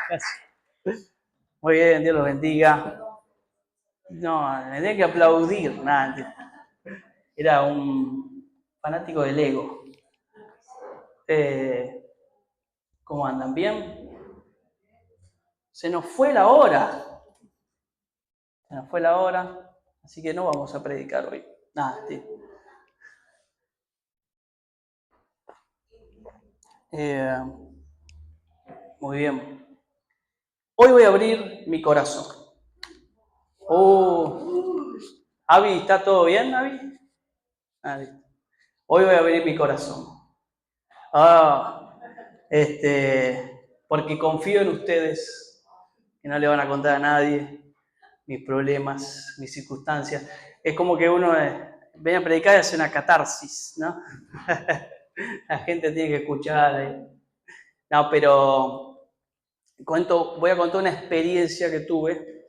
Gracias. Muy bien, Dios los bendiga. No, me tenía que aplaudir, nada. Era un fanático del ego. Eh, ¿Cómo andan? ¿Bien? Se nos fue la hora. Se nos fue la hora, así que no vamos a predicar hoy. Nada, tío. Eh, Muy bien. Hoy voy a abrir mi corazón. Avi, ¿está todo bien, Avi? Ah, listo. Hoy voy a abrir mi corazón. Ah, porque confío en ustedes, que no le van a contar a nadie mis problemas, mis circunstancias. Es como que uno viene a predicar y hace una catarsis, ¿no? La gente tiene que escuchar. No, pero voy a contar una experiencia que tuve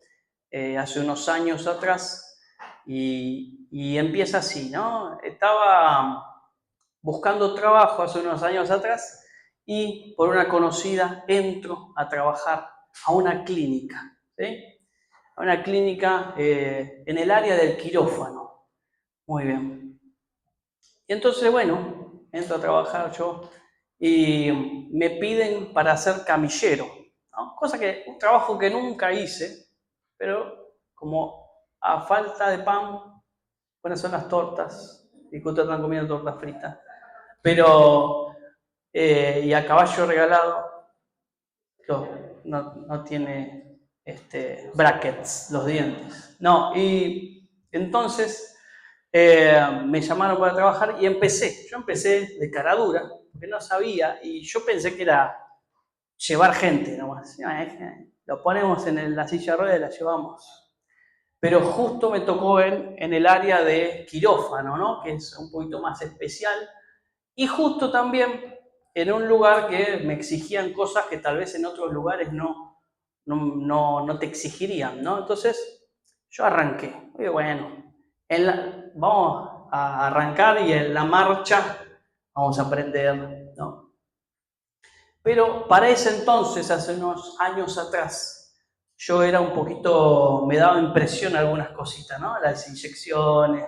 hace unos años atrás y empieza así, ¿no? Estaba buscando trabajo hace unos años atrás y por una conocida entro a trabajar a una clínica, ¿sí? A una clínica en el área del quirófano. Muy bien. Y entonces, bueno, entro a trabajar yo y me piden para ser camillero, ¿no? Un trabajo que nunca hice, pero como a falta de pan, buenas son las tortas, y justo están comiendo tortas fritas. Pero, y a caballo regalado, no tiene brackets los dientes. No, y entonces me llamaron para trabajar y empecé. Yo empecé de cara dura, porque no sabía, y yo pensé que era llevar gente nomás. Lo ponemos en la silla de ruedas y la llevamos. Pero justo me tocó en el área de quirófano, ¿no? Que es un poquito más especial. Y justo también en un lugar que me exigían cosas que tal vez en otros lugares no te exigirían, ¿no? Entonces yo arranqué. Y bueno, vamos a arrancar y en la marcha vamos a aprender, ¿no? Pero para ese entonces, hace unos años atrás, yo era un poquito, me daba impresión algunas cositas, ¿no? Las inyecciones.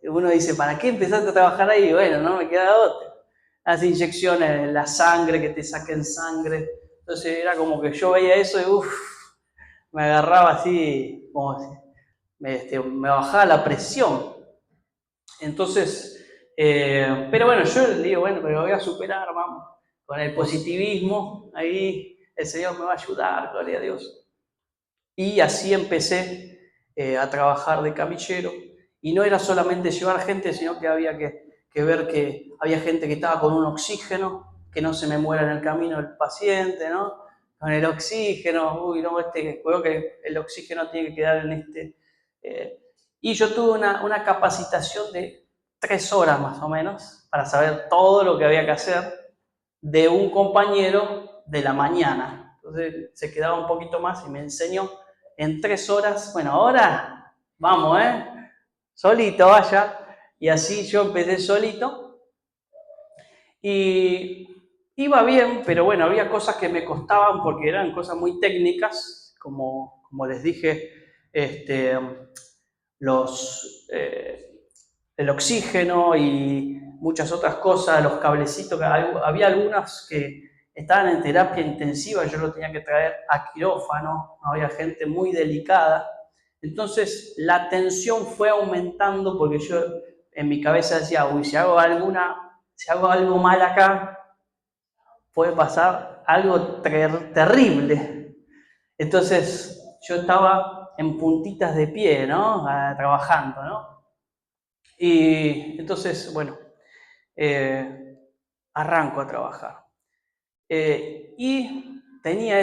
Uno dice, ¿para qué empezaste a trabajar ahí? Bueno, no me queda otra. Las inyecciones, la sangre, que te saquen sangre. Entonces era como que yo veía eso y me agarraba así, como si me bajaba la presión. Entonces, pero bueno, yo le digo, bueno, pero lo voy a superar, vamos, con el positivismo, ahí el Señor me va a ayudar, gloria a Dios. Y así empecé a trabajar de camillero, y no era solamente llevar gente, sino que había que ver que había gente que estaba con un oxígeno, que no se me muera en el camino el paciente, ¿no? Con el oxígeno, no, creo que el oxígeno tiene que quedar en este. Y yo tuve una capacitación de 3 horas más o menos para saber todo lo que había que hacer de un compañero de la mañana. Entonces se quedaba un poquito más y me enseñó en 3 horas. Bueno, ahora vamos, solito vaya. Y así yo empecé solito y iba bien, pero bueno, había cosas que me costaban porque eran cosas muy técnicas, como les dije, los, el oxígeno y muchas otras cosas, los cablecitos, había algunas que estaban en terapia intensiva, yo lo tenía que traer a quirófano, había gente muy delicada. Entonces la tensión fue aumentando porque yo en mi cabeza decía, uy, si hago algo mal acá, puede pasar algo terrible. Entonces yo estaba en puntitas de pie, ¿no? Trabajando, ¿no? Y entonces, bueno, eh, arranco a trabajar. Y tenía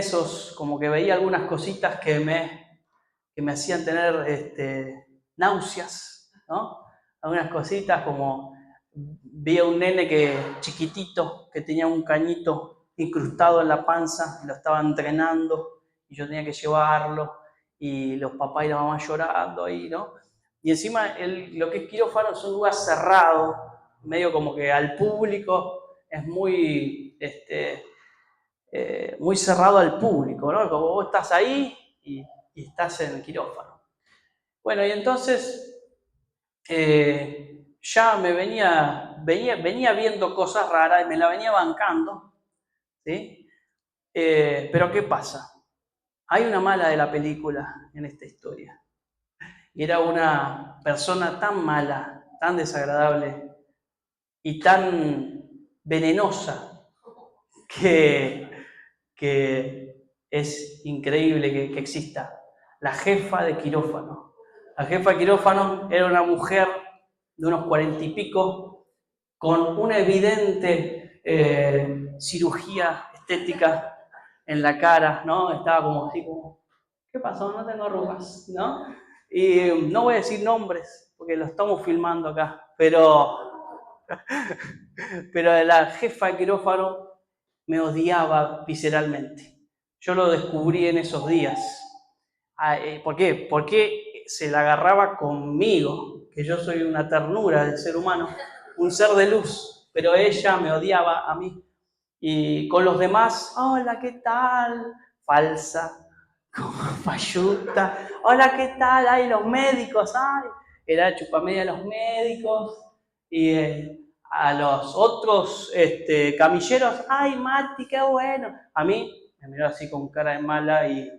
como que veía algunas cositas que me hacían tener náuseas, ¿no? Algunas cositas como vi a un nene chiquitito que tenía un cañito incrustado en la panza, y lo estaba entrenando y yo tenía que llevarlo y los papás y la mamá llorando ahí, ¿no? Y encima lo que es quirófano es un lugar cerrado, medio como que al público es muy, muy cerrado al público, ¿no? Como vos estás ahí y estás en el quirófano. Bueno, y entonces ya me venía viendo cosas raras y me la venía bancando, ¿sí? Pero ¿qué pasa? Hay una mala de la película en esta historia. Y era una persona tan mala, tan desagradable y tan venenosa que es increíble que exista. La jefa de quirófano. La jefa de quirófano era una mujer de unos 40 y pico con una evidente cirugía estética en la cara, ¿no? Estaba como así, como, ¿qué pasó? No tengo arrugas, ¿no? Y no voy a decir nombres, porque lo estamos filmando acá, pero la jefa de quirófano me odiaba visceralmente. Yo lo descubrí en esos días. ¿Por qué? Porque se la agarraba conmigo, que yo soy una ternura del ser humano, un ser de luz, pero ella me odiaba a mí. Y con los demás, hola, ¿qué tal? Falsa, como falluta. Hola, ¿qué tal? Ay, los médicos, ay. Era chupamedia de los médicos. Y a los otros camilleros, ay, Mati, qué bueno. A mí me miró así con cara de mala y,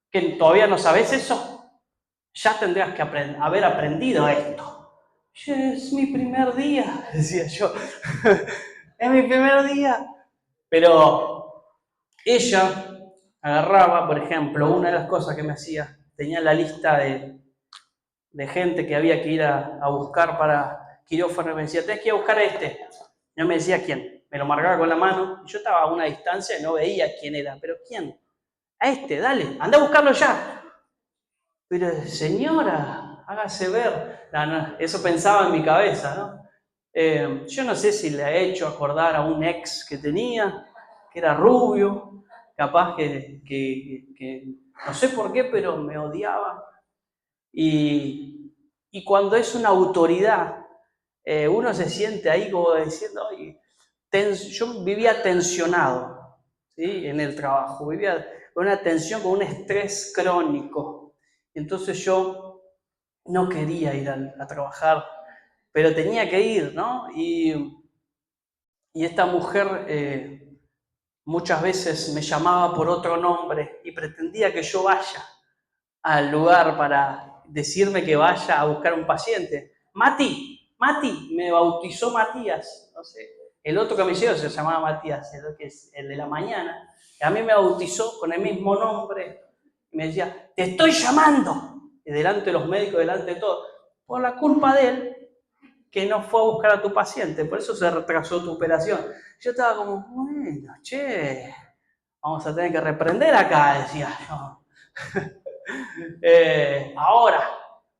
¿que todavía no sabes eso? Ya tendrías que haber aprendido esto. Es mi primer día, decía yo. Es mi primer día. Pero ella agarraba, por ejemplo, una de las cosas que me hacía, tenía la lista de gente que había que ir a buscar para quirófano y me decía, tenés que ir a buscar a este. No me decía quién, me lo marcaba con la mano y yo estaba a una distancia y no veía quién era, pero ¿quién? A este, dale, anda a buscarlo ya. Pero señora, hágase ver. No, eso pensaba en mi cabeza, ¿no? Yo no sé si le ha hecho acordar a un ex que tenía, que era rubio, capaz que no sé por qué, pero me odiaba. Y cuando es una autoridad, uno se siente ahí como diciendo, oye, yo vivía tensionado, ¿sí? En el trabajo, vivía con una tensión, con un estrés crónico. Entonces yo no quería ir a trabajar, pero tenía que ir, ¿no? Y esta mujer muchas veces me llamaba por otro nombre y pretendía que yo vaya al lugar para decirme que vaya a buscar un paciente. Mati, me bautizó Matías, no sé. El otro camillero se llamaba Matías, el que es el de la mañana. A mí me bautizó con el mismo nombre y me decía, te estoy llamando, y delante de los médicos, delante de todos, por la culpa de él, que no fue a buscar a tu paciente, por eso se retrasó tu operación. Yo estaba como, bueno, che, vamos a tener que reprender acá, decía yo. Ahora,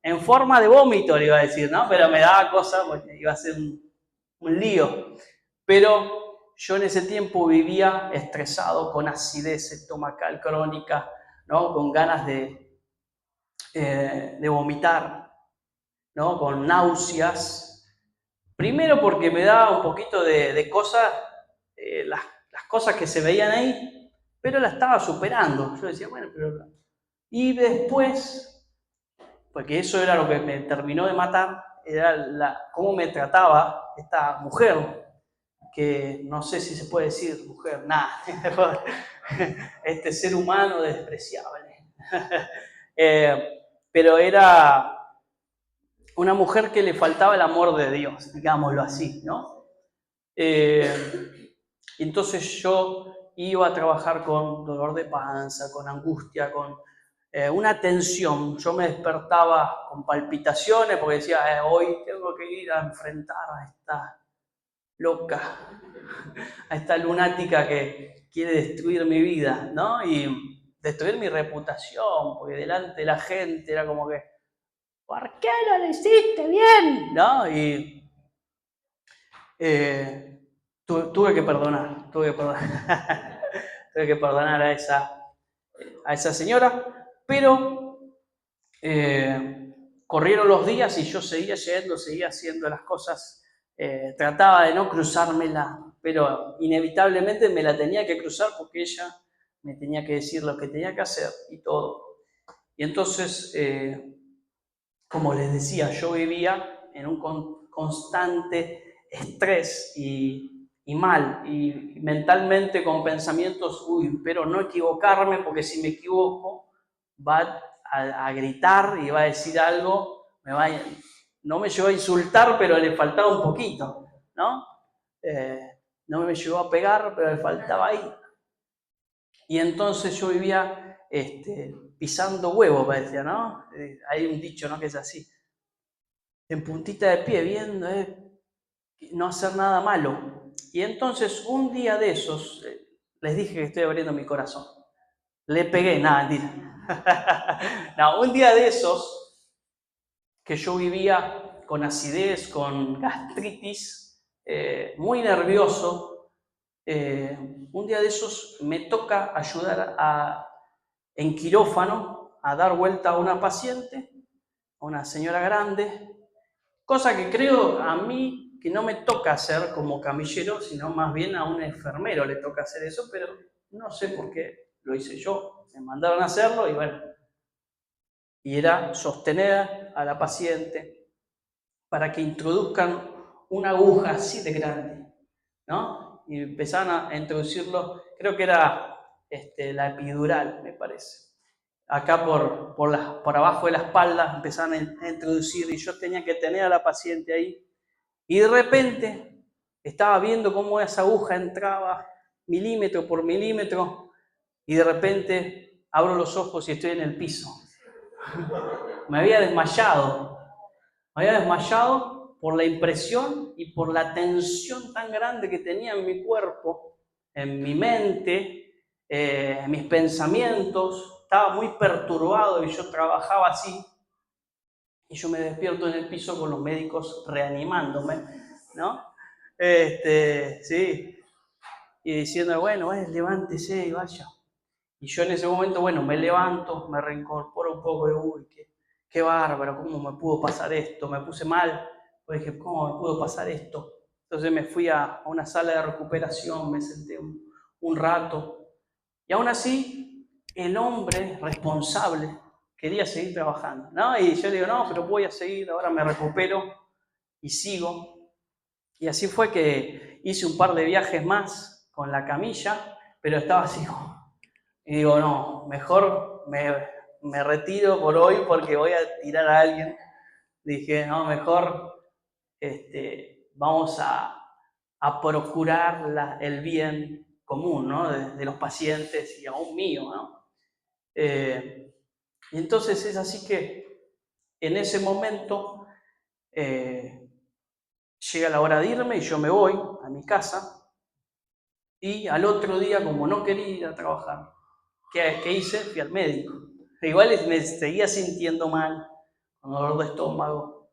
en forma de vómito le iba a decir, ¿no? Pero me daba cosa porque iba a ser un lío. Pero yo en ese tiempo vivía estresado, con acidez estomacal crónica, ¿no? Con ganas de vomitar, ¿no? Con náuseas. Primero porque me daba un poquito de cosas, las cosas que se veían ahí, pero la estaba superando. Yo decía, bueno, pero... Y después, porque eso era lo que me terminó de matar, era cómo me trataba esta mujer, que no sé si se puede decir mujer, nada, este ser humano despreciable. Pero era una mujer que le faltaba el amor de Dios, digámoslo así, ¿no? Entonces yo iba a trabajar con dolor de panza, con angustia, con una tensión. Yo me despertaba con palpitaciones porque decía, hoy tengo que ir a enfrentar a esta loca, a esta lunática que quiere destruir mi vida, ¿no? Y destruir mi reputación, porque delante de la gente era como que, ¿por qué no lo hiciste bien? ¿No? Y tuve que perdonar, tuve que perdonar a esa señora, pero corrieron los días y yo seguía yendo, seguía haciendo las cosas, trataba de no cruzármela pero inevitablemente me la tenía que cruzar porque ella me tenía que decir lo que tenía que hacer y todo. Y entonces, como les decía, yo vivía en un constante estrés y mal, y mentalmente con pensamientos, pero no equivocarme, porque si me equivoco va a gritar y va a decir algo, no me llegó a insultar, pero le faltaba un poquito, ¿no? No me llegó a pegar, pero le faltaba ahí. Y entonces yo vivía pisando huevo, parecía, ¿no? Hay un dicho, ¿no? Que es así. En puntita de pie, viendo, no hacer nada malo. Y entonces un día de esos, les dije que estoy abriendo mi corazón. Le pegué, nada, mentira. No, un día de esos que yo vivía con acidez, con gastritis, muy nervioso, un día de esos me toca ayudar en quirófano a dar vuelta a una paciente, a una señora grande, cosa que creo a mí que no me toca hacer como camillero, sino más bien a un enfermero le toca hacer eso, pero no sé por qué lo hice yo. Me mandaron a hacerlo y bueno, y era sostener a la paciente para que introduzcan una aguja así de grande, ¿no? Y empezaban a introducirlo, creo que era la epidural, me parece. Acá por abajo de la espalda empezaban a introducir y yo tenía que tener a la paciente ahí. Y de repente estaba viendo cómo esa aguja entraba milímetro por milímetro y de repente abro los ojos y estoy en el piso. Me había desmayado. Me había desmayado por la impresión y por la tensión tan grande que tenía en mi cuerpo, en mi mente, en mis pensamientos. Estaba muy perturbado y yo trabajaba así. Y yo me despierto en el piso con los médicos reanimándome, ¿no? Sí. Y diciendo, bueno, levántese y vaya. Y yo en ese momento, bueno, me levanto, me reincorporo un poco de, qué bárbaro, ¿cómo me pudo pasar esto? Me puse mal, pues dije, ¿cómo me pudo pasar esto? Entonces me fui a una sala de recuperación, me senté un rato. Y aún así, el hombre responsable quería seguir trabajando, ¿no? Y yo digo, no, pero voy a seguir, ahora me recupero y sigo. Y así fue que hice un par de viajes más con la camilla, pero estaba así, y digo, no, mejor me retiro por hoy porque voy a tirar a alguien. Dije, no, mejor vamos a procurar el bien común, ¿no? De los pacientes y aún mío, ¿no? Y entonces es así que en ese momento llega la hora de irme y yo me voy a mi casa y al otro día, como no quería ir a trabajar, ¿qué hice? Fui al médico. Igual me seguía sintiendo mal, con dolor de estómago,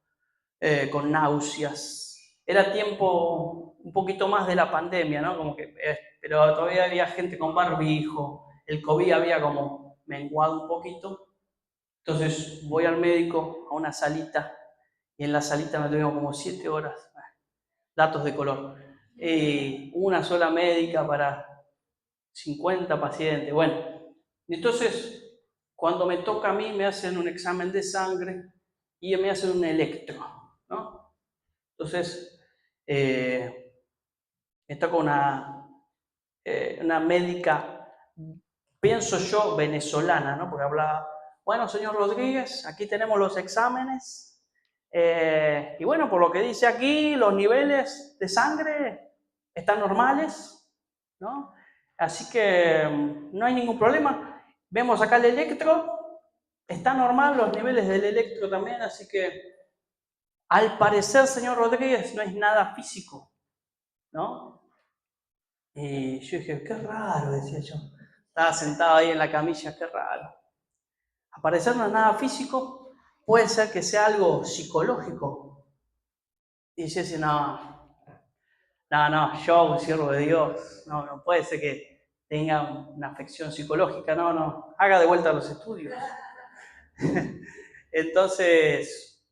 con náuseas. Era tiempo un poquito más de la pandemia, ¿no? Pero todavía había gente con barbijo, el COVID había como menguado un poquito. Entonces voy al médico a una salita y en la salita me tuvieron como 7 horas, datos de color. Una sola médica para 50 pacientes. Bueno, entonces cuando me toca a mí me hacen un examen de sangre y me hacen un electro, ¿no? Entonces me toca una médica, pienso yo, venezolana, ¿no? Porque hablaba, bueno, señor Rodríguez, aquí tenemos los exámenes y bueno, por lo que dice aquí, los niveles de sangre están normales, ¿no? Así que no hay ningún problema. Vemos acá el electro, está normal, los niveles del electro también, así que al parecer, señor Rodríguez, no es nada físico, ¿no? Y yo dije, qué raro, decía yo. Estaba sentado ahí en la camilla, qué raro. Al parecer no es nada físico, puede ser que sea algo psicológico. Y yo decía, no, yo, un siervo de Dios, no puede ser que tenga una afección psicológica, no, haga de vuelta los estudios. Entonces,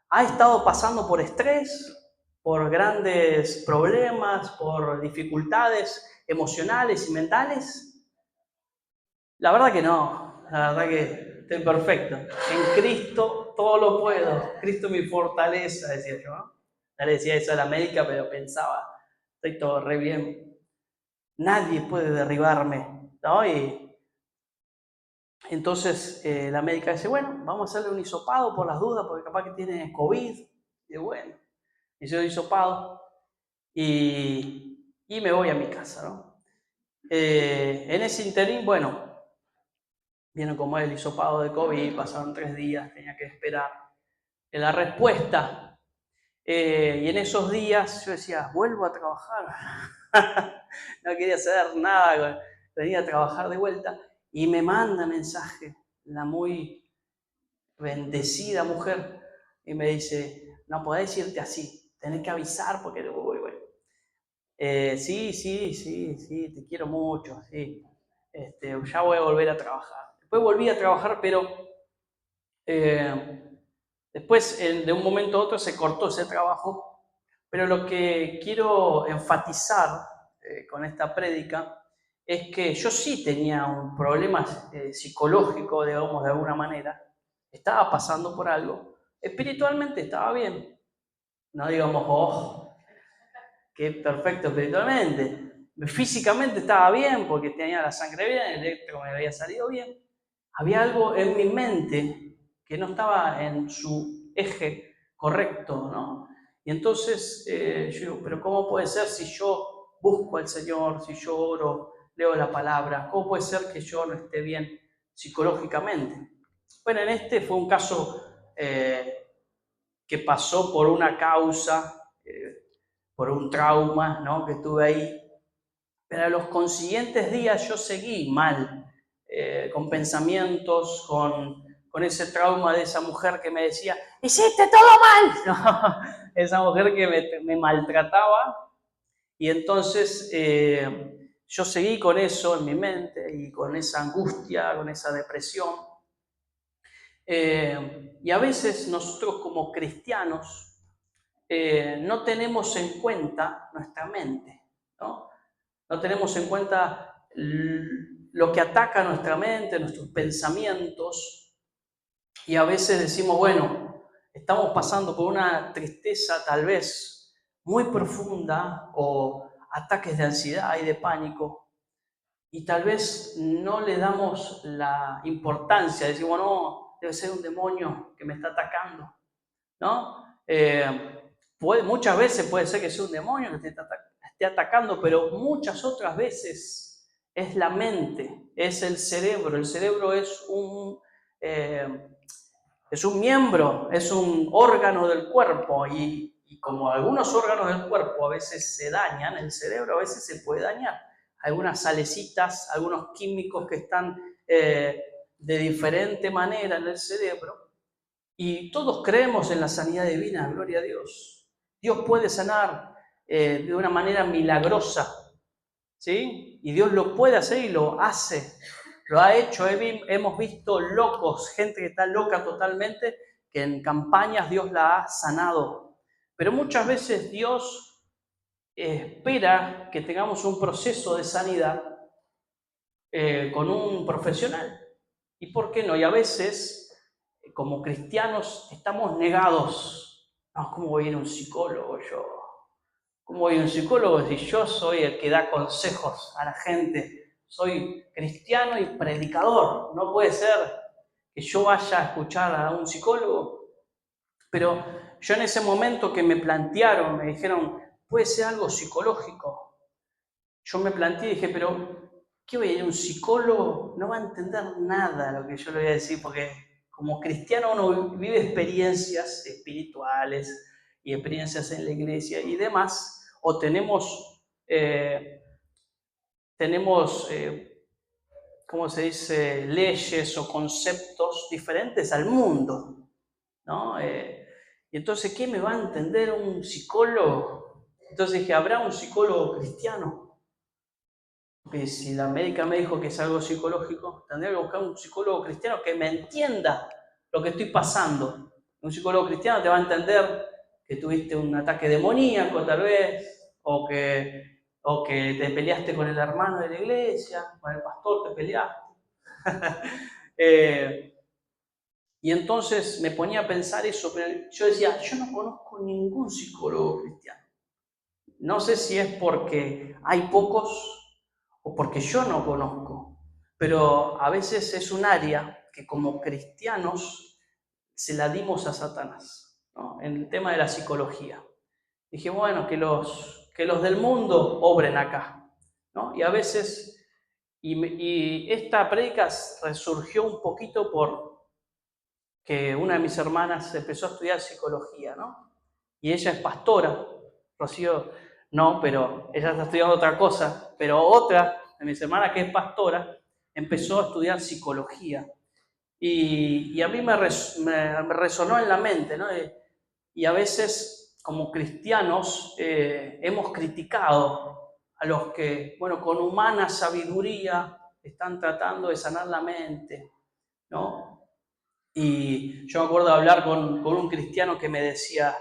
ha estado pasando por estrés, por grandes problemas, por dificultades emocionales y mentales? La verdad que no, la verdad que estoy perfecto. En Cristo todo lo puedo, Cristo es mi fortaleza, decía yo, ¿no? Ya le decía eso a la médica, pero pensaba, estoy todo re bien. Nadie puede derribarme, ¿no? Y entonces la médica dice, bueno, vamos a hacerle un hisopado por las dudas, porque capaz que tiene COVID. Y bueno, hice el hisopado y me voy a mi casa, ¿no? En ese interín, bueno, vieron como el hisopado de COVID, pasaron 3 días, tenía que esperar la respuesta. Y en esos días yo decía, vuelvo a trabajar. No quería hacer nada, venía a trabajar de vuelta. Y me manda mensaje la muy bendecida mujer y me dice, no podés irte así, tenés que avisar porque bueno. Sí, te quiero mucho, sí. Ya voy a volver a trabajar. Después volví a trabajar, pero después de un momento a otro se cortó ese trabajo. Pero lo que quiero enfatizar con esta prédica es que yo sí tenía un problema psicológico, digamos, de alguna manera. Estaba pasando por algo. Espiritualmente estaba bien. No digamos, oh, qué perfecto espiritualmente. Físicamente estaba bien porque tenía la sangre bien, el electro me había salido bien. Había algo en mi mente que no estaba en su eje correcto, ¿no? Y entonces yo digo, pero ¿cómo puede ser si yo busco al Señor, si yo oro, leo la palabra? ¿Cómo puede ser que yo no esté bien psicológicamente? Bueno, en este fue un caso que pasó por una causa, por un trauma, ¿no? Que tuve ahí. Pero a los consiguientes días yo seguí mal, con pensamientos, con ese trauma de esa mujer que me decía, hiciste todo mal. No, esa mujer que me maltrataba. Y entonces yo seguí con eso en mi mente y con esa angustia, con esa depresión. Y a veces nosotros como cristianos no tenemos en cuenta nuestra mente, ¿no? No tenemos en cuenta lo que ataca nuestra mente, nuestros pensamientos, y a veces decimos, bueno, estamos pasando por una tristeza tal vez muy profunda o ataques de ansiedad y de pánico, y tal vez no le damos la importancia, decimos, no, debe ser un demonio que me está atacando, ¿no? Muchas veces puede ser que sea un demonio que te esté atacando, pero muchas otras veces es la mente, es el cerebro. El cerebro es un miembro, es un órgano del cuerpo y como algunos órganos del cuerpo a veces se dañan, el cerebro a veces se puede dañar. Algunas salecitas, algunos químicos que están de diferente manera en el cerebro. Y todos creemos en la sanidad divina, gloria a Dios. Dios puede sanar de una manera milagrosa, ¿sí? Y Dios lo puede hacer y lo hace. Lo ha hecho. Hemos visto locos, gente que está loca totalmente, que en campañas Dios la ha sanado. Pero muchas veces Dios espera que tengamos un proceso de sanidad con un profesional. ¿Y por qué no? Y a veces, como cristianos, estamos negados. No, ¿cómo voy a ir a un psicólogo yo? ¿Cómo voy a un psicólogo si yo soy el que da consejos a la gente? Soy cristiano y predicador. No puede ser que yo vaya a escuchar a un psicólogo. Pero yo en ese momento que me plantearon, me dijeron, puede ser algo psicológico. Yo me planteé y dije, pero ¿qué voy a ir a un psicólogo? No va a entender nada lo que yo le voy a decir, porque como cristiano uno vive experiencias espirituales y experiencias en la iglesia y demás, o tenemos ¿cómo se dice?, leyes o conceptos diferentes al mundo, ¿no? Y entonces, ¿qué me va a entender un psicólogo? Entonces dije, ¿habrá un psicólogo cristiano? Que si la médica me dijo que es algo psicológico, tendría que buscar un psicólogo cristiano que me entienda lo que estoy pasando. Un psicólogo cristiano te va a entender que tuviste un ataque demoníaco tal vez, o que te peleaste con el hermano de la iglesia, con el pastor te peleaste. Y entonces me ponía a pensar eso, pero yo decía, yo no conozco ningún psicólogo cristiano. No sé si es porque hay pocos o porque yo no conozco, pero a veces es un área que como cristianos se la dimos a Satanás, ¿no? En el tema de la psicología. Dije, bueno, que los del mundo obren acá, ¿no? Y a veces, y esta prédica resurgió un poquito porque una de mis hermanas empezó a estudiar psicología, ¿no? Y ella es pastora, Rocío no, pero ella está estudiando otra cosa, pero otra de mis hermanas que es pastora empezó a estudiar psicología. Y a mí me resonó en la mente, ¿no? Y a veces, como cristianos, hemos criticado a los que, bueno, con humana sabiduría están tratando de sanar la mente, ¿no? Y yo me acuerdo de hablar con un cristiano que me decía,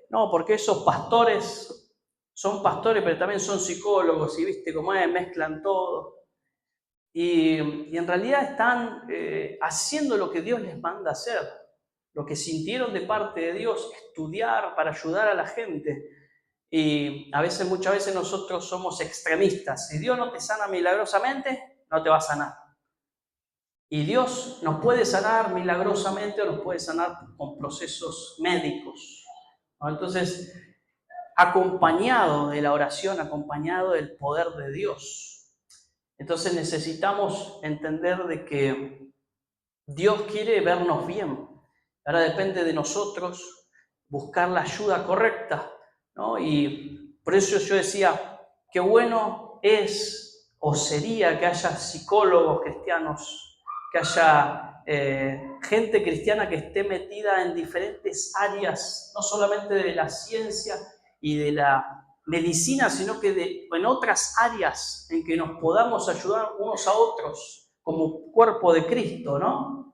no, porque esos pastores son pastores, pero también son psicólogos, y viste cómo es, mezclan todo. Y en realidad están haciendo lo que Dios les manda hacer, lo que sintieron de parte de Dios, estudiar para ayudar a la gente. Y muchas veces nosotros somos extremistas. Si Dios no te sana milagrosamente, no te va a sanar. Y Dios nos puede sanar milagrosamente o nos puede sanar con procesos médicos, ¿no? Entonces, acompañado de la oración, acompañado del poder de Dios. Entonces necesitamos entender de que Dios quiere vernos bien. Ahora depende de nosotros buscar la ayuda correcta, ¿no? Y por eso yo decía, qué bueno es o sería que haya psicólogos cristianos, que haya gente cristiana que esté metida en diferentes áreas, no solamente de la ciencia y de la medicina, sino que en otras áreas en que nos podamos ayudar unos a otros como cuerpo de Cristo, ¿no?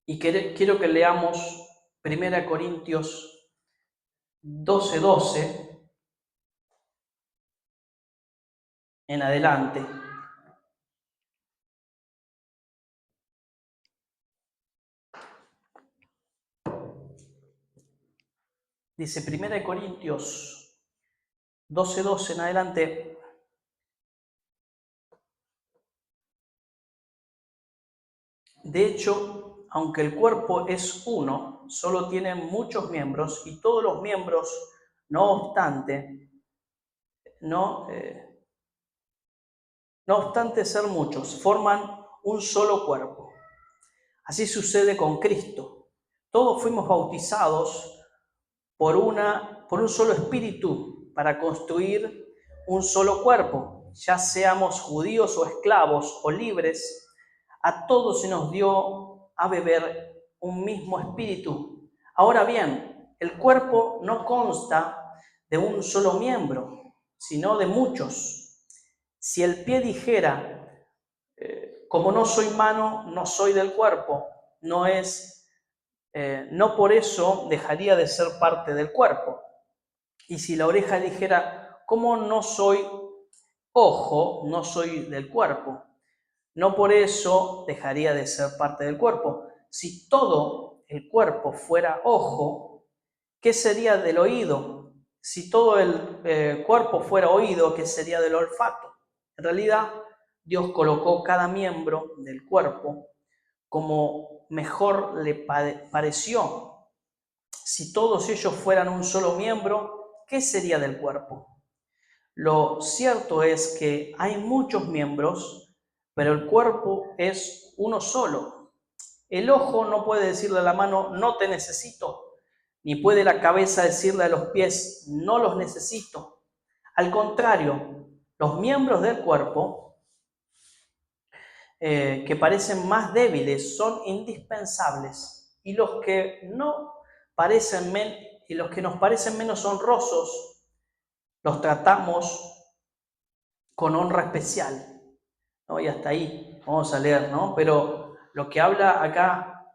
Y quiero que leamos 1 Corintios 12:12 en adelante. Dice 1 Corintios 12:12 en adelante. De hecho, aunque el cuerpo es uno, solo tiene muchos miembros y todos los miembros, no obstante, no obstante ser muchos, forman un solo cuerpo. Así sucede con Cristo. Todos fuimos bautizados por un solo espíritu para construir un solo cuerpo, ya seamos judíos o esclavos o libres, a todos se nos dio a beber un mismo espíritu. Ahora bien, el cuerpo no consta de un solo miembro, sino de muchos. Si el pie dijera, como no soy mano, no soy del cuerpo, no por eso dejaría de ser parte del cuerpo. Y si la oreja dijera, como no soy ojo, no soy del cuerpo, no por eso dejaría de ser parte del cuerpo. Si todo el cuerpo fuera ojo, ¿qué sería del oído? Si todo el cuerpo fuera oído, ¿qué sería del olfato? En realidad, Dios colocó cada miembro del cuerpo como mejor le pareció. Si todos ellos fueran un solo miembro, ¿qué sería del cuerpo? Lo cierto es que hay muchos miembros, pero el cuerpo es uno solo. El ojo no puede decirle a la mano, no te necesito, ni puede la cabeza decirle a los pies, no los necesito. Al contrario, los miembros del cuerpo, que parecen más débiles, son indispensables, y los que nos parecen menos honrosos, los tratamos con honra especial, ¿no? Y hasta ahí vamos a leer, ¿no? Pero lo que habla acá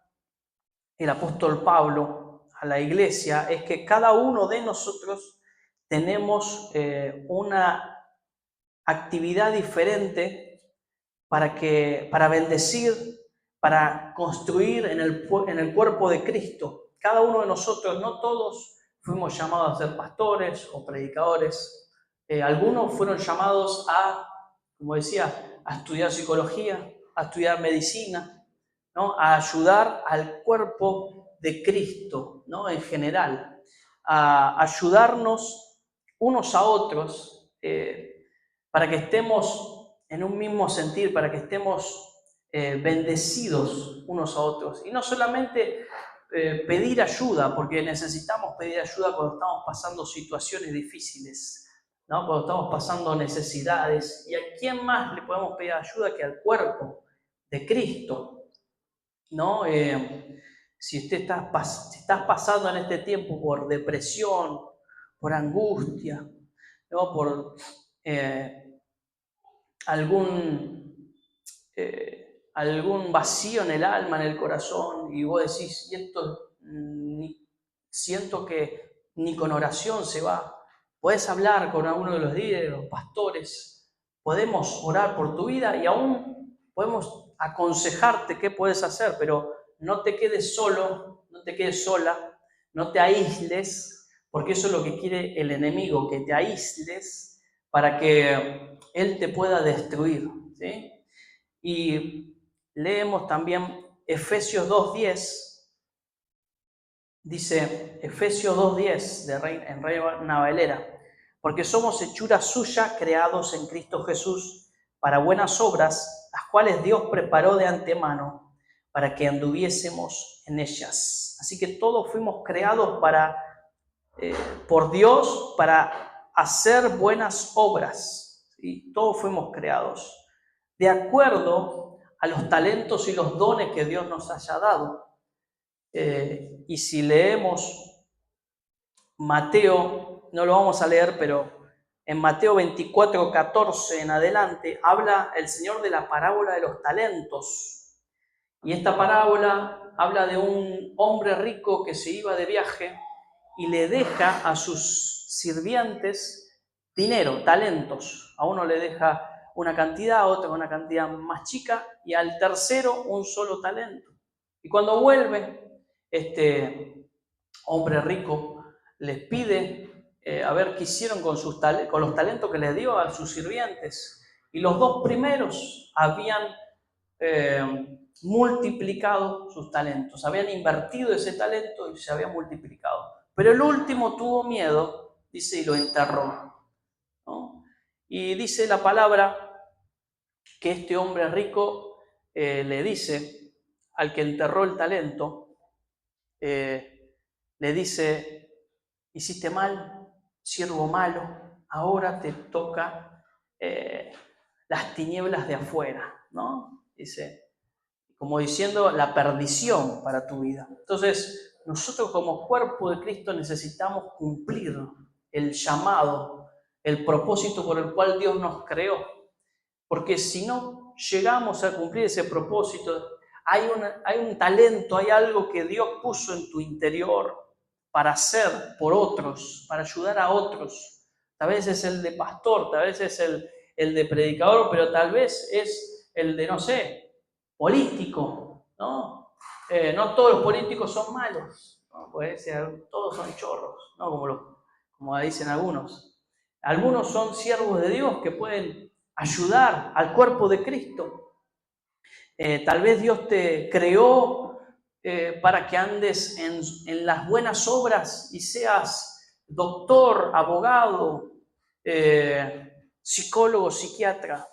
el apóstol Pablo a la iglesia es que cada uno de nosotros tenemos una actividad diferente para bendecir, para construir en el cuerpo de Cristo. Cada uno de nosotros, no todos fuimos llamados a ser pastores o predicadores. Algunos fueron llamados como decía, a estudiar psicología, a estudiar medicina, ¿no? A ayudar al cuerpo de Cristo, ¿no? En general, a ayudarnos unos a otros para que estemos en un mismo sentir, para que estemos bendecidos unos a otros. Y no solamente pedir ayuda, porque necesitamos pedir ayuda cuando estamos pasando situaciones difíciles, ¿no? Cuando estamos pasando necesidades. ¿Y a quién más le podemos pedir ayuda que al cuerpo de Cristo? ¿No? Si estás pasando en este tiempo por depresión, por angustia, ¿no? Por algún vacío en el alma, en el corazón, y vos decís, y esto siento que ni con oración se va. Podés hablar con alguno de los líderes, los pastores, podemos orar por tu vida y aún podemos aconsejarte qué puedes hacer, pero no te quedes solo, no te quedes sola, no te aísles, porque eso es lo que quiere el enemigo, que te aísles para que él te pueda destruir, ¿sí? Y leemos también Efesios 2:10, dice Efesios 2:10 en Reina Valera, porque somos hechura suya creados en Cristo Jesús para buenas obras, las cuales Dios preparó de antemano para que anduviésemos en ellas. Así que todos fuimos creados por Dios para hacer buenas obras, ¿sí? Todos fuimos creados de acuerdo a los talentos y los dones que Dios nos haya dado. Y si leemos Mateo, no lo vamos a leer, pero en Mateo 24:14 en adelante, habla el Señor de la parábola de los talentos. Y esta parábola habla de un hombre rico que se iba de viaje y le deja a sus sirvientes dinero, talentos. A uno le deja una cantidad, a otro una cantidad más chica, y al tercero un solo talento. Y cuando vuelve, este hombre rico les pide a ver qué hicieron con los talentos que les dio a sus sirvientes. Y los dos primeros habían multiplicado sus talentos, habían invertido ese talento y se había multiplicado. Pero el último tuvo miedo, dice, y lo enterró, ¿no? Y dice la palabra que este hombre rico le dice al que enterró el talento, le dice, hiciste mal, siervo malo, ahora te toca las tinieblas de afuera, ¿no? Dice, como diciendo la perdición para tu vida. Entonces, nosotros como cuerpo de Cristo necesitamos cumplir el llamado, el propósito por el cual Dios nos creó. Porque si no llegamos a cumplir ese propósito, hay un talento, hay algo que Dios puso en tu interior para hacer por otros, para ayudar a otros. Tal vez es el de pastor, tal vez es el de predicador, pero tal vez es el de, no sé, político, ¿no? No todos los políticos son malos, ¿no? Puede ser, todos son chorros, ¿no? Como dicen algunos. Algunos son siervos de Dios que pueden ayudar al cuerpo de Cristo. Tal vez Dios te creó para que andes en las buenas obras y seas doctor, abogado, psicólogo, psiquiatra.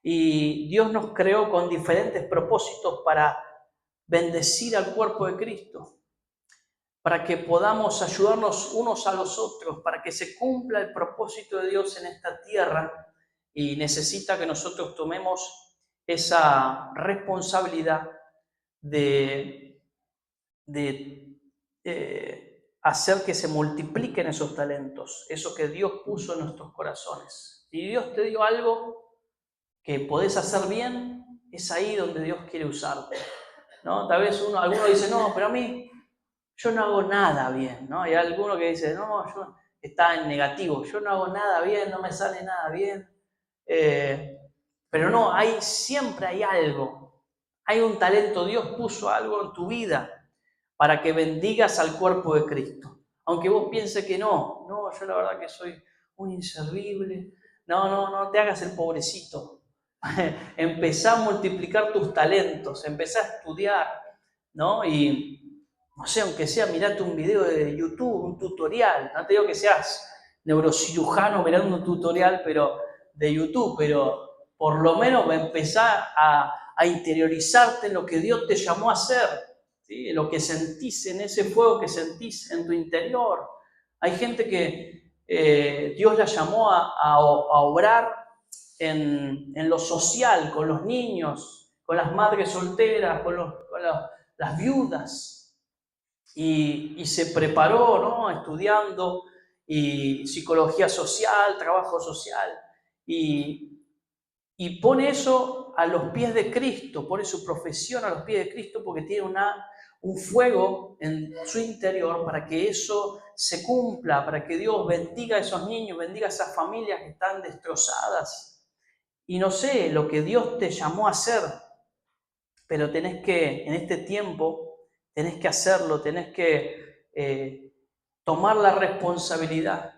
Y Dios nos creó con diferentes propósitos para bendecir al cuerpo de Cristo, para que podamos ayudarnos unos a los otros, para que se cumpla el propósito de Dios en esta tierra, y necesita que nosotros tomemos esa responsabilidad de hacer que se multipliquen esos talentos, eso que Dios puso en nuestros corazones. Si Dios te dio algo que podés hacer bien, es ahí donde Dios quiere usarte. ¿no? Tal vez alguno dice, no, pero a mí yo no hago nada bien, ¿no? Y hay alguno que dice, no, yo está en negativo, yo no hago nada bien, no me sale nada bien. Pero no, siempre hay algo, hay un talento, Dios puso algo en tu vida para que bendigas al cuerpo de Cristo. Aunque vos pienses que no, yo la verdad que soy un inservible, no te hagas el pobrecito. Empezá a multiplicar tus talentos, empezá a estudiar, ¿no? Y, no sé, aunque sea, mirate un video de YouTube, un tutorial, no te digo que seas neurocirujano mirando un tutorial de YouTube, pero por lo menos empezar a interiorizarte en lo que Dios te llamó a hacer, ¿sí? Lo que sentís, en ese fuego que sentís en tu interior. Hay gente que Dios la llamó a obrar en lo social, con los niños, con las madres solteras, con las viudas. Y se preparó, ¿no? Estudiando y psicología social, trabajo social. Y pone eso a los pies de Cristo, pone su profesión a los pies de Cristo porque tiene un fuego en su interior para que eso se cumpla, para que Dios bendiga a esos niños, bendiga a esas familias que están destrozadas. Y no sé lo que Dios te llamó a hacer, pero tenés que, en este tiempo, tenés que hacerlo, tenés que tomar la responsabilidad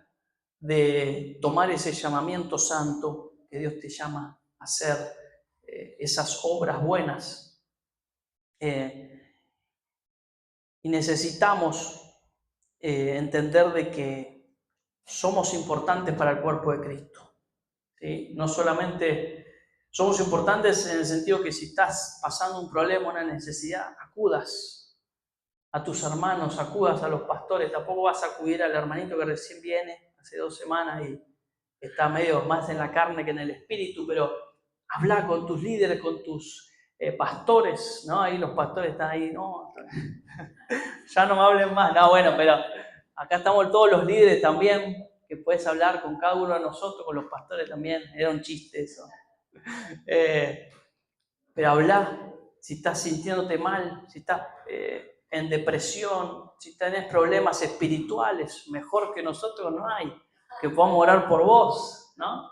de tomar ese llamamiento santo que Dios te llama a hacer, esas obras buenas. Y necesitamos entender de que somos importantes para el cuerpo de Cristo, ¿sí? No solamente somos importantes en el sentido que si estás pasando un problema, una necesidad, acudas a tus hermanos, acudas a los pastores, tampoco vas a acudir al hermanito que recién viene hace 2 semanas y está medio más en la carne que en el espíritu, pero habla con tus líderes, con tus pastores, ¿no? Ahí los pastores están ahí, no, ya no me hablen más, no, bueno, pero acá estamos todos los líderes también, que puedes hablar con cada uno de nosotros, con los pastores también, era un chiste eso. Pero habla, si estás sintiéndote mal, si estás en depresión, si tenés problemas espirituales, mejor que nosotros no hay, que podamos orar por vos, ¿no?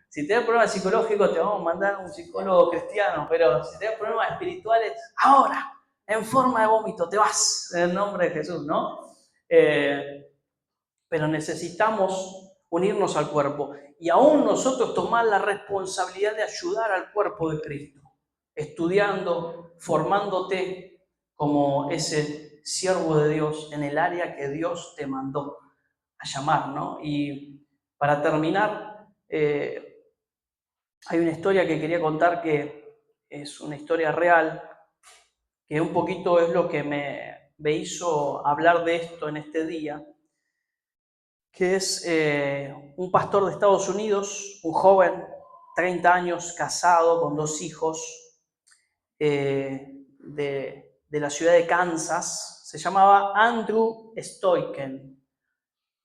Si tenés problemas psicológicos, te vamos a mandar a un psicólogo cristiano, pero si tenés problemas espirituales, ahora, en forma de vómito, te vas, en el nombre de Jesús, ¿no? Pero necesitamos unirnos al cuerpo y aún nosotros tomar la responsabilidad de ayudar al cuerpo de Cristo, estudiando, formándote como ese siervo de Dios en el área que Dios te mandó a llamar, ¿no? Y para terminar, hay una historia que quería contar que es una historia real, que un poquito es lo que me hizo hablar de esto en este día, que es un pastor de Estados Unidos, un joven, 30 años, casado, con 2 hijos, de la ciudad de Kansas. Se llamaba Andrew Stoiken.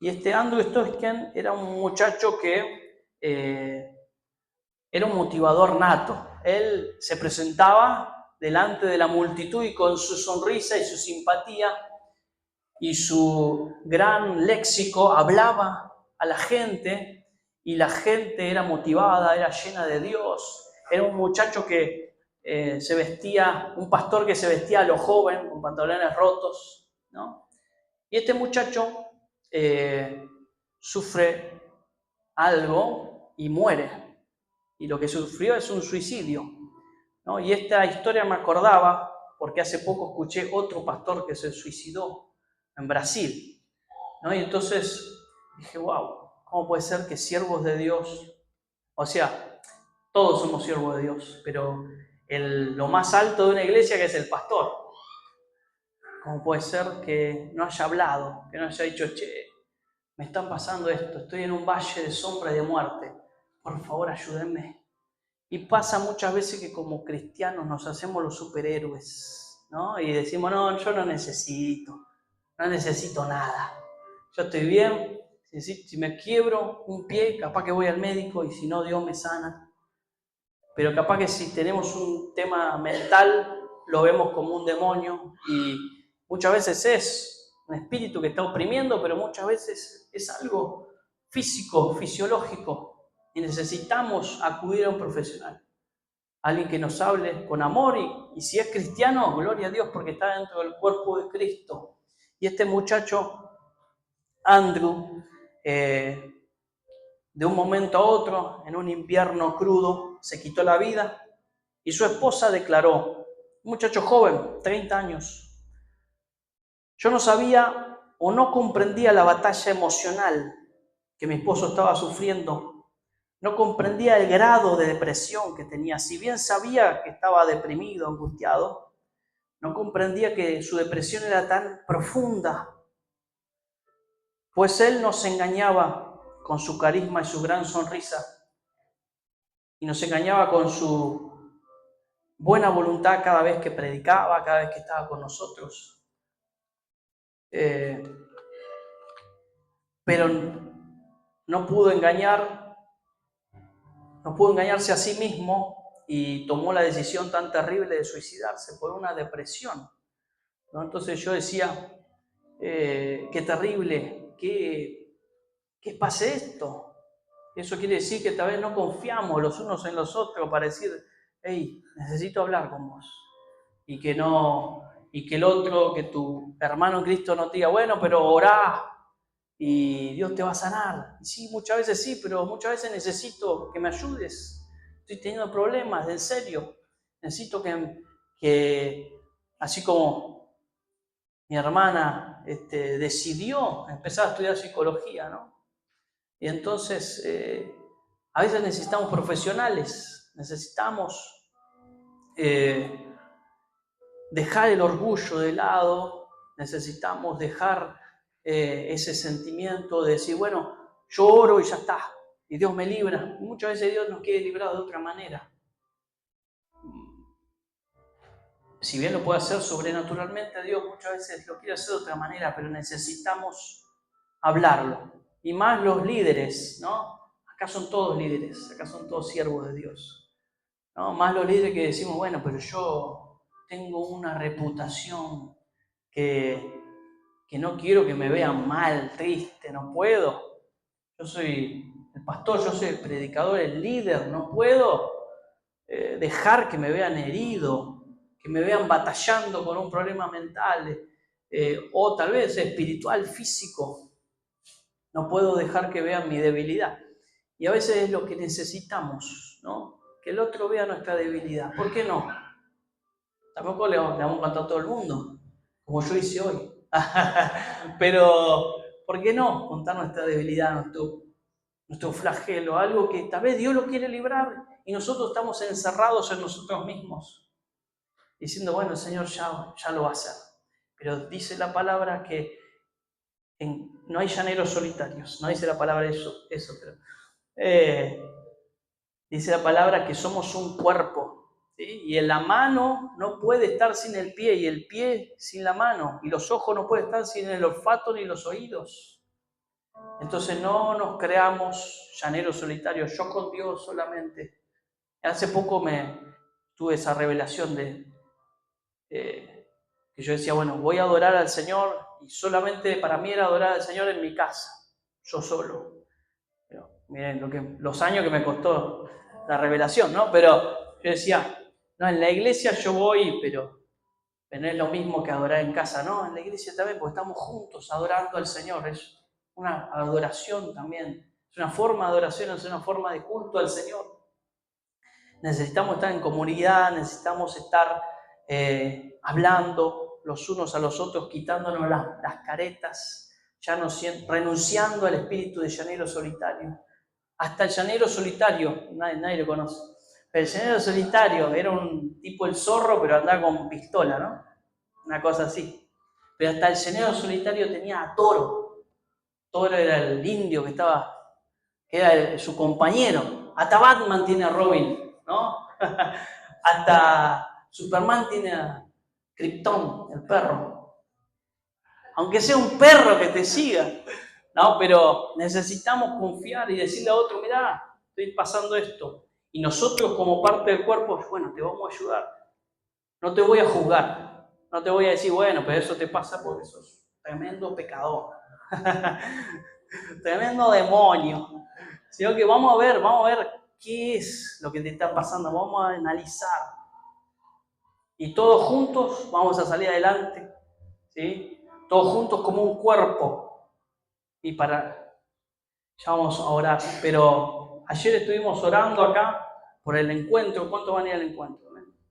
Y este Andrew Stoiken era un muchacho que era un motivador nato. Él se presentaba delante de la multitud y con su sonrisa y su simpatía y su gran léxico hablaba a la gente y la gente era motivada, era llena de Dios. Era un muchacho que se vestía, un pastor que se vestía a lo joven, con pantalones rotos, ¿no? Y este muchacho sufre algo y muere. Y lo que sufrió es un suicidio, ¿no? Y esta historia me acordaba porque hace poco escuché otro pastor que se suicidó en Brasil, ¿no? Y entonces dije, wow, ¿cómo puede ser que siervos de Dios, o sea, todos somos siervos de Dios, pero lo más alto de una iglesia que es el pastor, ¿cómo puede ser que no haya hablado, que no haya dicho, che, me están pasando esto, estoy en un valle de sombra y de muerte, por favor ayúdenme? Y pasa muchas veces que como cristianos nos hacemos los superhéroes, ¿no? Y decimos, no, yo no necesito nada. Yo estoy bien, si me quiebro un pie, capaz que voy al médico y si no, Dios me sana. Pero capaz que si tenemos un tema mental, lo vemos como un demonio y muchas veces es un espíritu que está oprimiendo, pero muchas veces es algo físico, fisiológico, y necesitamos acudir a un profesional, alguien que nos hable con amor y si es cristiano, gloria a Dios porque está dentro del cuerpo de Cristo. Y este muchacho, Andrew, de un momento a otro, en un invierno crudo, se quitó la vida y su esposa declaró, un muchacho joven, 30 años, yo no sabía o no comprendía la batalla emocional que mi esposo estaba sufriendo, no comprendía el grado de depresión que tenía, si bien sabía que estaba deprimido, angustiado, no comprendía que su depresión era tan profunda, pues él nos engañaba con su carisma y su gran sonrisa, y nos engañaba con su buena voluntad cada vez que predicaba, cada vez que estaba con nosotros. Pero no pudo engañarse a sí mismo y tomó la decisión tan terrible de suicidarse por una depresión, ¿no? Entonces yo decía, qué terrible, que pase esto. Eso quiere decir que tal vez no confiamos los unos en los otros para decir, hey, necesito hablar con vos. Y que el otro, que tu hermano en Cristo no te diga, bueno, pero orá y Dios te va a sanar. Y sí, muchas veces sí, pero muchas veces necesito que me ayudes. Estoy teniendo problemas, en serio. Necesito que así como mi hermana decidió empezar a estudiar psicología, ¿no? Y entonces, a veces necesitamos profesionales, necesitamos dejar el orgullo de lado, necesitamos dejar ese sentimiento de decir, bueno, yo oro y ya está, y Dios me libra. Muchas veces Dios nos quiere librar de otra manera. Si bien lo puede hacer sobrenaturalmente, Dios muchas veces lo quiere hacer de otra manera, pero necesitamos hablarlo. Y más los líderes, ¿no? Acá son todos líderes, acá son todos siervos de Dios, ¿no? Más los líderes que decimos, bueno, pero yo tengo una reputación que no quiero que me vean mal, triste, no puedo. Yo soy el pastor, yo soy el predicador, el líder, no puedo dejar que me vean herido, que me vean batallando con un problema mental o tal vez espiritual, físico. No puedo dejar que vean mi debilidad. Y a veces es lo que necesitamos, ¿no? Que el otro vea nuestra debilidad. ¿Por qué no? Tampoco le vamos a contar a todo el mundo, como yo hice hoy. Pero, ¿por qué no contar nuestra debilidad, nuestro flagelo? Algo que tal vez Dios lo quiere librar y nosotros estamos encerrados en nosotros mismos, diciendo, bueno, el Señor ya lo va a hacer. Pero dice la palabra que no hay llaneros solitarios, no dice la palabra eso pero dice la palabra que somos un cuerpo, ¿sí? Y la mano no puede estar sin el pie, y el pie sin la mano, y los ojos no pueden estar sin el olfato ni los oídos. Entonces no nos creamos llaneros solitarios, yo con Dios solamente. Hace poco tuve esa revelación que yo decía, bueno, voy a adorar al Señor, y solamente para mí era adorar al Señor en mi casa, yo solo. Pero, miren los años que me costó la revelación, ¿no? Pero yo decía, no, en la iglesia yo voy, pero no es lo mismo que adorar en casa, ¿no? En la iglesia también, porque estamos juntos adorando al Señor, es una adoración también, es una forma de adoración, es una forma de culto al Señor. Necesitamos estar en comunidad, necesitamos estar hablando los unos a los otros, quitándonos las caretas, ya no renunciando al espíritu de llanero solitario. Hasta el llanero solitario, nadie lo conoce, pero el llanero solitario era un tipo el zorro, pero andaba con pistola, ¿no? Una cosa así. Pero hasta el llanero solitario tenía a Toro. Toro era el indio que era su compañero. Hasta Batman tiene a Robin, ¿no? Hasta Superman tiene a Krypton, el perro. Aunque sea un perro que te siga, ¿no? Pero necesitamos confiar y decirle a otro, mirá, estoy pasando esto. Y nosotros como parte del cuerpo, bueno, te vamos a ayudar. No te voy a juzgar. No te voy a decir, bueno, pero eso te pasa porque sos tremendo pecador. Tremendo demonio. Sino que vamos a ver qué es lo que te está pasando. Vamos a analizar. Y todos juntos vamos a salir adelante. ¿Sí? Todos juntos como un cuerpo. Y ya vamos a orar. Pero ayer estuvimos orando acá por el encuentro. ¿Cuántos van a ir al encuentro?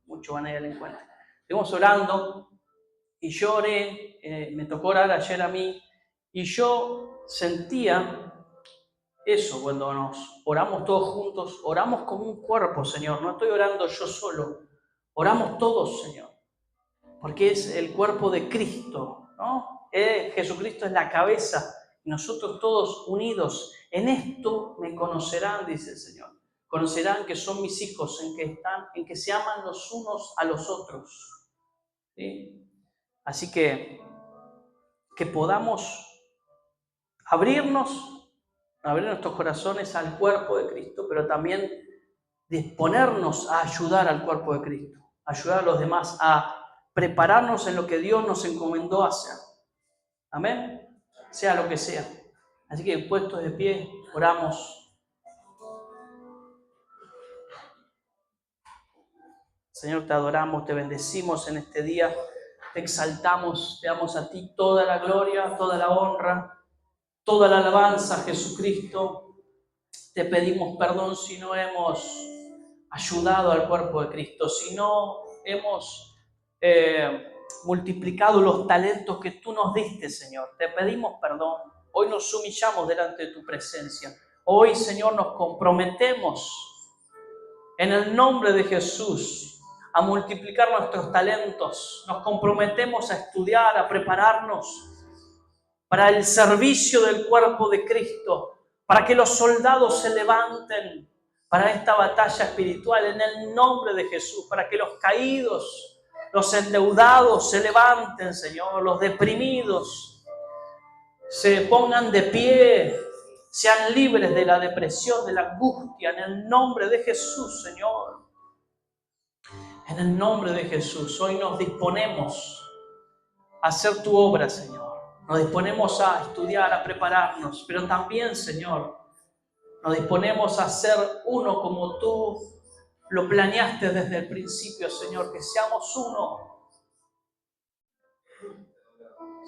Muchos van a ir al encuentro. Estuvimos orando y yo oré, me tocó orar ayer a mí, y yo sentía eso cuando nos oramos todos juntos, oramos como un cuerpo, Señor. No estoy orando yo solo, oramos todos, Señor, porque es el cuerpo de Cristo, ¿no? Jesucristo es la cabeza y nosotros todos unidos. En esto me conocerán, dice el Señor. Conocerán que son mis hijos, en que se aman los unos a los otros. ¿Sí? Así que podamos abrir nuestros corazones al cuerpo de Cristo, pero también disponernos a ayudar al cuerpo de Cristo, ayudar a los demás a prepararnos en lo que Dios nos encomendó hacer. Amén. Sea lo que sea. Así que puestos de pie, oramos. Señor, te adoramos, te bendecimos en este día, te exaltamos, te damos a ti toda la gloria, toda la honra, toda la alabanza, Jesucristo. Te pedimos perdón si no hemos ayudado al cuerpo de Cristo, si no hemos multiplicado los talentos que tú nos diste, Señor. Te pedimos perdón. Hoy nos humillamos delante de tu presencia. Hoy, Señor, nos comprometemos en el nombre de Jesús a multiplicar nuestros talentos. Nos comprometemos a estudiar, a prepararnos para el servicio del cuerpo de Cristo, para que los soldados se levanten para esta batalla espiritual en el nombre de Jesús, para que los caídos, los endeudados se levanten, Señor, los deprimidos se pongan de pie, sean libres de la depresión, de la angustia, en el nombre de Jesús, Señor. En el nombre de Jesús, hoy nos disponemos a hacer tu obra, Señor. Nos disponemos a estudiar, a prepararnos, pero también, Señor, nos disponemos a ser uno como tú lo planeaste desde el principio, Señor, que seamos uno.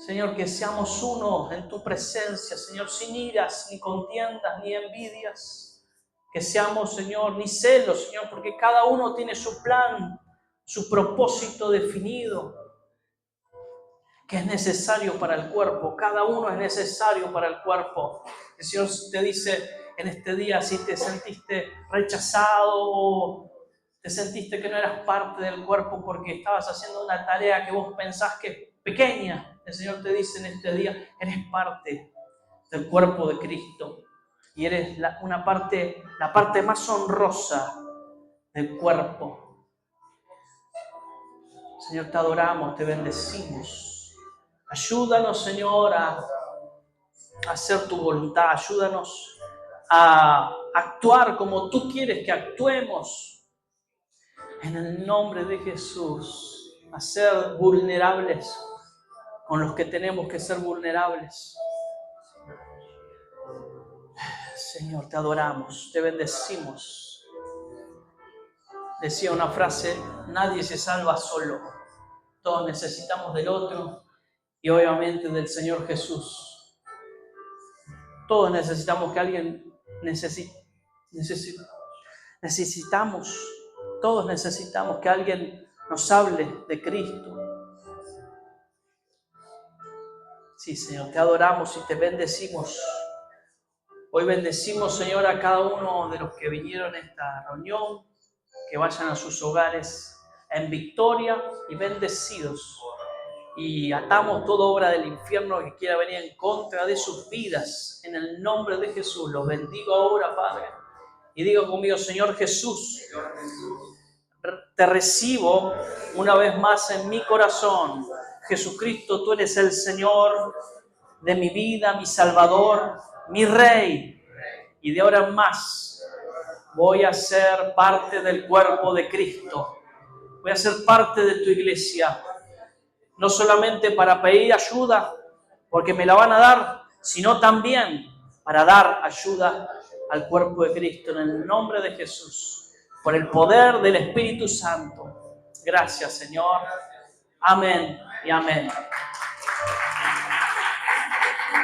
Señor, que seamos uno en tu presencia, Señor, sin iras, ni contiendas, ni envidias. Que seamos, Señor, ni celos, Señor, porque cada uno tiene su plan, su propósito definido, que es necesario para el cuerpo. Cada uno es necesario para el cuerpo. El Señor te dice en este día, si te sentiste rechazado o te sentiste que no eras parte del cuerpo porque estabas haciendo una tarea que vos pensás que es pequeña, el Señor te dice en este día, eres parte del cuerpo de Cristo y eres la parte más honrosa del cuerpo. Señor, te adoramos, te bendecimos. Ayúdanos, Señor, a hacer tu voluntad. Ayúdanos a actuar como tú quieres que actuemos. En el nombre de Jesús, a ser vulnerables con los que tenemos que ser vulnerables. Señor, te adoramos, te bendecimos. Decía una frase, nadie se salva solo. Todos necesitamos del otro y obviamente del Señor Jesús. Todos necesitamos que alguien todos necesitamos que alguien nos hable de Cristo. Sí, Señor, te adoramos y te bendecimos. Hoy bendecimos, Señor, a cada uno de los que vinieron a esta reunión, que vayan a sus hogares en victoria y bendecidos. Y atamos toda obra del infierno que quiera venir en contra de sus vidas. En el nombre de Jesús, los bendigo ahora, Padre. Y digo conmigo, Señor Jesús, te recibo una vez más en mi corazón. Jesucristo, tú eres el Señor de mi vida, mi Salvador, mi Rey. Y de ahora en más voy a ser parte del cuerpo de Cristo. voy a ser parte de tu iglesia, no solamente para pedir ayuda, porque me la van a dar, sino también para dar ayuda al cuerpo de Cristo, en el nombre de Jesús, por el poder del Espíritu Santo. Gracias, Señor. Amén y amén.